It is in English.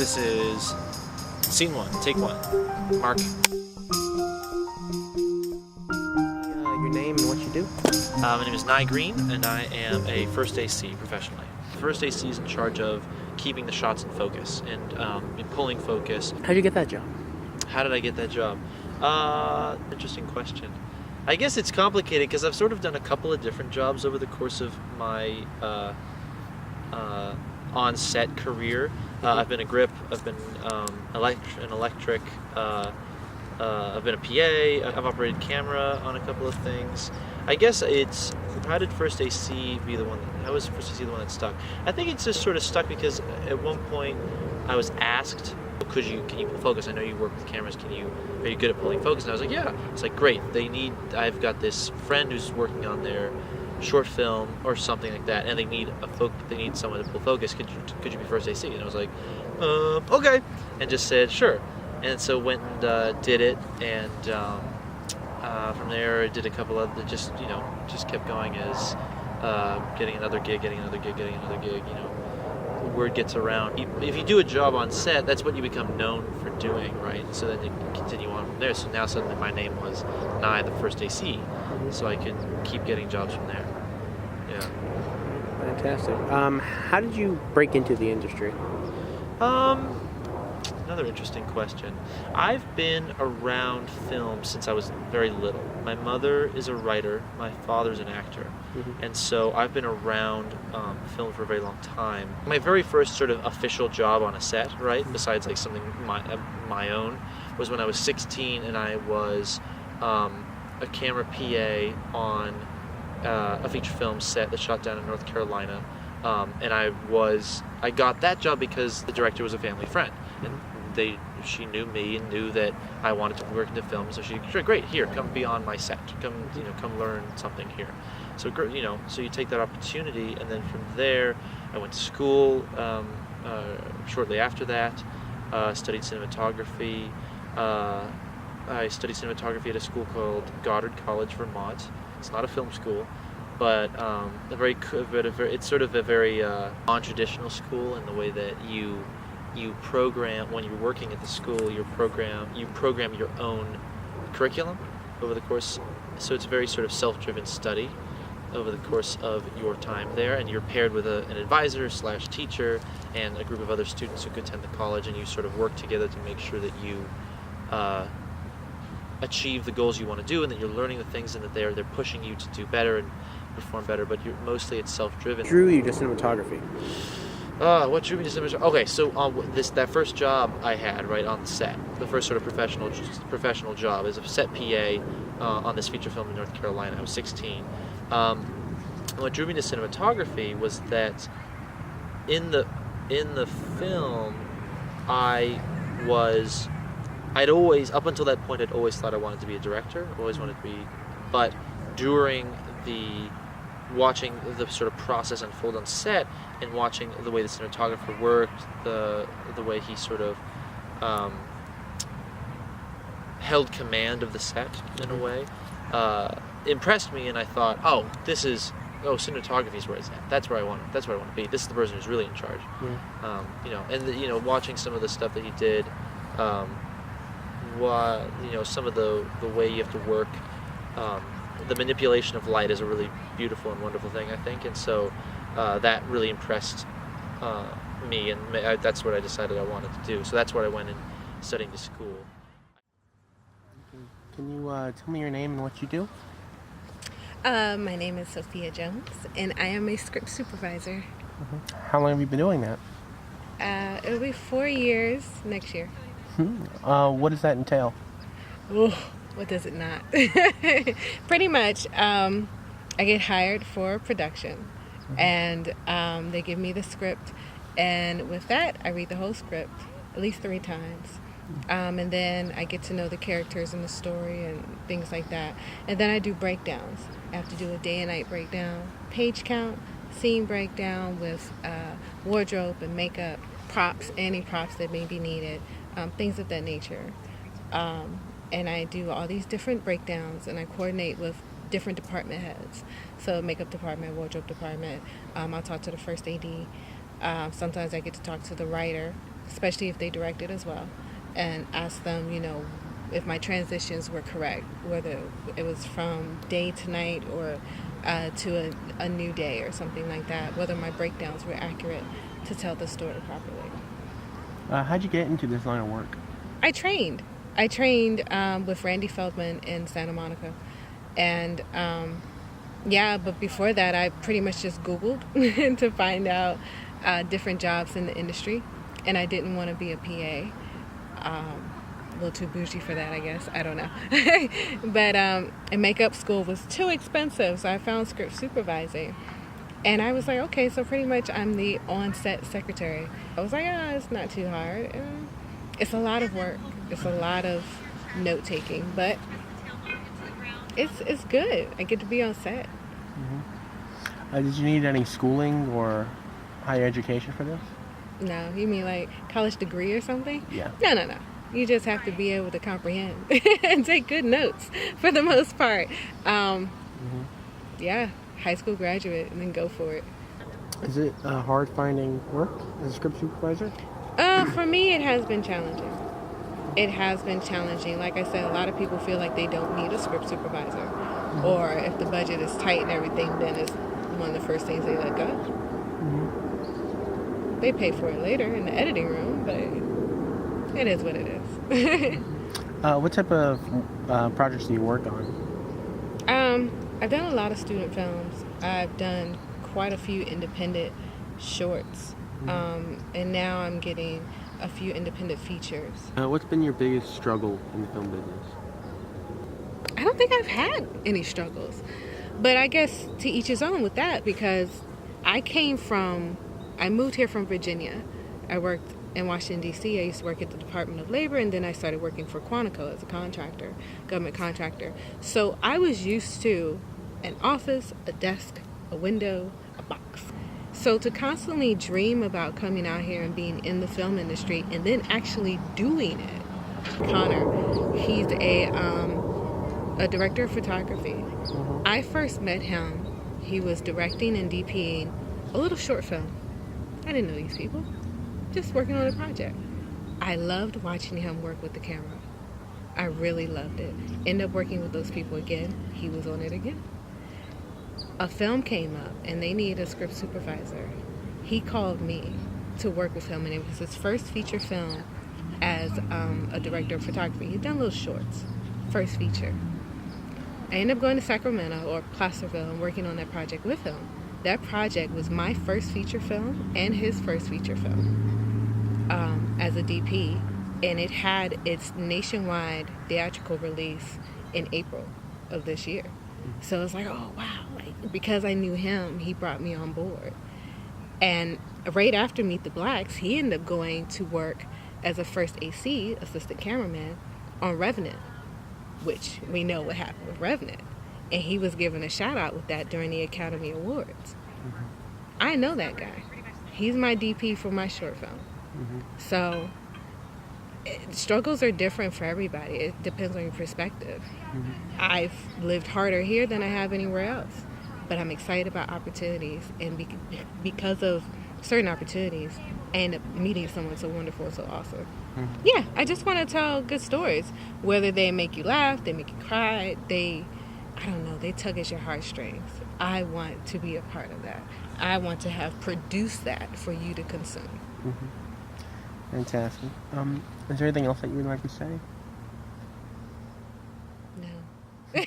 This is scene one, take one. Mark. Your name and what you do? My name is Nye Green, and I am a first AC professionally. First AC is in charge of keeping the shots in focus and pulling focus. How'd you get that job? How did I get that job? Interesting question. I guess it's complicated because I've sort of done a couple of different jobs over the course of my on-set career. I've been a grip, I've been an electric, I've been a PA, I've operated camera on a couple of things. I guess it's, how did First AC be the one, how was First AC the one that stuck? I think it's just sort of stuck because at one point I was asked, can you pull focus? I know you work with cameras, are you good at pulling focus? And I was like, yeah. It's like, great, I've got this friend who's working on their short film or something like that, and they need someone to pull focus. Could you be First AC? And I was like, okay, and just said sure. And so went and did it, and from there I did a couple of just kept going as getting another gig. Word gets around. If you do a job on set, that's what you become known for doing, right? So then you can continue on from there. So now suddenly my name was Nye, the First AC, so I could keep getting jobs from there. Yeah. Fantastic. How did you break into the industry? Another interesting question. I've been around film since I was very little. My mother is a writer, my father's an actor, and so I've been around film for a very long time. My very first sort of official job on a set, right, besides like something my own, was when I was 16 and I was a camera PA on a feature film set that shot down in North Carolina, and I got that job because the director was a family friend, and she knew me and knew that I wanted to work into film, so she said, great, here, come be on my set, come learn something here. So so you take that opportunity, and then from there I went to school. Shortly after that, studied cinematography. I studied cinematography at a school called Goddard College, Vermont. It's not a film school, but it's sort of a very non-traditional school in the way that you program, when you're working at the school, you program your own curriculum over the course. So it's a very sort of self-driven study over the course of your time there, and you're paired with an advisor / teacher and a group of other students who could attend the college, and you sort of work together to make sure that you achieve the goals you want to do, and that you're learning the things, and that they're pushing you to do better and perform better. But mostly it's self-driven. Drew you to cinematography? What drew me to cinematography? Okay, so that first job I had right on the set, the first sort of professional job as a set PA on this feature film in North Carolina. I was 16. What drew me to cinematography was that in the film, I'd always, up until that point, I'd always thought I wanted to be a director. But during watching the sort of process unfold on set and watching the way the cinematographer worked, the way he sort of held command of the set in a way, impressed me, and I thought, cinematography is where it's at. That's where I want to be. This is the person who's really in charge. Yeah. Watching some of the stuff that he did, some of the way you have to work. The manipulation of light is a really beautiful and wonderful thing, I think, and so that really impressed me, and that's what I decided I wanted to do. So that's what I went and studied to school. Can you tell me your name and what you do? My name is Sophia Jones, and I am a script supervisor. How long have you been doing that? It'll be 4 years next year. What does that entail? Oh, what does it not? Pretty much, I get hired for production, and they give me the script, and with that, I read the whole script at least 3 times. And then I get to know the characters and the story and things like that. And then I do breakdowns. I have to do a day and night breakdown, page count, scene breakdown with wardrobe and makeup, props, any props that may be needed, things of that nature. And I do all these different breakdowns, and I coordinate with different department heads. So makeup department, wardrobe department. I'll talk to the first AD. Sometimes I get to talk to the writer. especially if they direct it as well, and ask them, if my transitions were correct, whether it was from day to night or to a new day or something like that, whether my breakdowns were accurate to tell the story properly. How'd you get into this line of work? I trained. I trained with Randy Feldman in Santa Monica. And but before that, I pretty much just Googled to find out different jobs in the industry. And I didn't want to be a PA. A little too bougie for that, I guess. I don't know. But and makeup school was too expensive, so I found script supervising. And I was like, okay, so pretty much I'm the on-set secretary. I was like, it's not too hard. It's a lot of work. It's a lot of note-taking, but it's good. I get to be on set. Did you need any schooling or higher education for this? No, you mean like college degree or something? Yeah. No. You just have to be able to comprehend and take good notes for the most part. Yeah, high school graduate and then go for it. Is it hard finding work as a script supervisor? For me, it has been challenging. It has been challenging. Like I said, a lot of people feel like they don't need a script supervisor. Or if the budget is tight and everything, then it's one of the first things they let go. They pay for it later in the editing room, but it is what it is. What type of projects do you work on? I've done a lot of student films. I've done quite a few independent shorts. And now I'm getting a few independent features. What's been your biggest struggle in the film business? I don't think I've had any struggles. But I guess to each his own with that, because I moved here from Virginia. I worked in Washington, D.C. I used to work at the Department of Labor, and then I started working for Quantico as a contractor, government contractor. So I was used to an office, a desk, a window, a box. So to constantly dream about coming out here and being in the film industry and then actually doing it. Connor, he's a director of photography. I first met him, he was directing and DPing a little short film. I didn't know these people, just working on a project. I loved watching him work with the camera. I really loved it. Ended up working with those people again. He was on it again. A film came up and they needed a script supervisor. He called me to work with him, and it was his first feature film as a director of photography. He'd done little shorts, first feature. I ended up going to Sacramento or Placerville and working on that project with him. That project was my first feature film and his first feature film as a DP, and it had its nationwide theatrical release in April of this year. So it's like, oh wow, because I knew him, he brought me on board. And right after Meet the Blacks, he ended up going to work as a first AC, assistant cameraman, on Revenant, which we know what happened with Revenant. And he was given a shout out with that during the Academy Awards. I know that guy. He's my DP for my short film. So struggles are different for everybody. It depends on your perspective. I've lived harder here than I have anywhere else, but I'm excited about opportunities, and because of certain opportunities, I end up meeting someone so wonderful and so awesome. Yeah, I just want to tell good stories, whether they make you laugh, they make you cry, they tug at your heartstrings. I want to be a part of that. I want to have produced that for you to consume. Fantastic. Is there anything else that you would like to say? No.